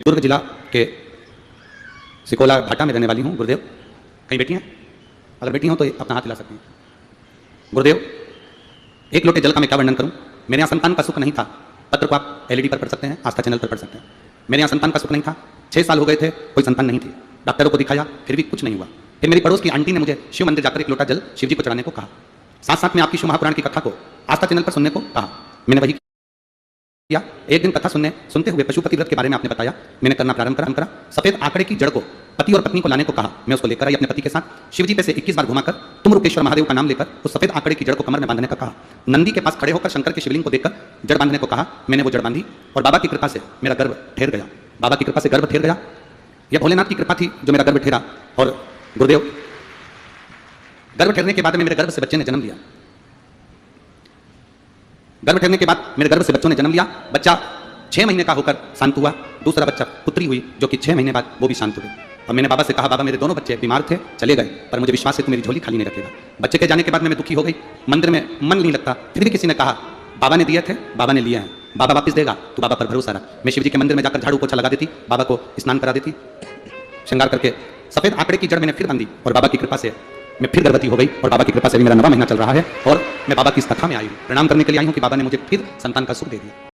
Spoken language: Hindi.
दुर्ग जिला के सिकोला घाटा में रहने वाली हूँ। गुरुदेव, कहीं बैठी हैं? अगर बैठी हो तो अपना हाथ हिला सकती हैं। गुरुदेव, एक लोटे जल का मैं क्या वर्णन करूं। मेरे यहाँ संतान का सुख नहीं था। पत्र को आप एलईडी पर पढ़ सकते हैं, आस्था चैनल पर पढ़ सकते हैं। मेरे यहाँ संतान का सुख नहीं था। 6 साल हो गए थे, कोई संतान नहीं थी। डॉक्टरों को दिखाया, फिर भी कुछ नहीं हुआ। फिर मेरी पड़ोस की आंटी ने मुझे शिव मंदिर जाकर एक लोटा जल शिव जी को चढ़ाने को कहा। साथ साथ में आपकी शिव महापुराण की कथा को आस्था चैनल पर सुनने को कहा। मैंने वही किया। एक दिन कथा सुनते हुए पशुपति व्रत के बारे में आपने बताया। मैंने करना प्रारंभ करा। सफेद आंकड़े की जड़ को पति और पत्नी को लाने को कहा। मैं उसको लेकर आई अपने पति के साथ। शिवजी पे से 21 बार घुमाकर तुम रुकेश्वर महादेव का नाम लेकर उस सफेद आंकड़े की जड़ को कमर में बांधने का कहा। नंदी के पास खड़े होकर शंकर के शिवलिंग को देखकर जड़ बांधने को कहा। मैंने वो जड़ बांधी और बाबा की कृपा से मेरा गर्भ ठहर गया। बाबा की कृपा से गर्भ ठहर गया। यह भोलेनाथ की कृपा थी जो मेरा गर्भ ठहरा। और गुरुदेव, गर्भ ठहरने के बाद में मेरे गर्भ से बच्चे ने जन्म लिया। गर्भ ठहरने के बाद मेरे गर्भ से बच्चों ने जन्म लिया। बच्चा 6 महीने का होकर शांत हुआ। दूसरा बच्चा पुत्री हुई जो कि 6 महीने बाद वो भी शांत हुई। और मैंने बाबा से कहा, बाबा मेरे दोनों बच्चे बीमार थे, चले गए, पर मुझे विश्वास है तू मेरी झोली खाली नहीं रखेगा। बच्चे के जाने के बाद मैं दुखी हो गई। मंदिर में मन नहीं लगता। फिर भी किसी ने कहा, बाबा ने दिए थे, बाबा ने लिए हैं, बाबा वापस देगा, तू बाबा पर भरोसा रख। मैं शिवजी के मंदिर में जाकर झाड़ू पोछा लगा देती, बाबा को स्नान करा देती, श्रृंगार करके सफेद आंकड़े की जड़ मैंने फिर बांधी और बाबा की कृपा से मैं फिर गर्भवती हो गई। और बाबा की कृपा से भी मेरा 9वां महीना चल रहा है और मैं बाबा की इस कथा में आई हूँ। प्रणाम करने के लिए आई हूँ कि बाबा ने मुझे फिर संतान का सुख दे दिया।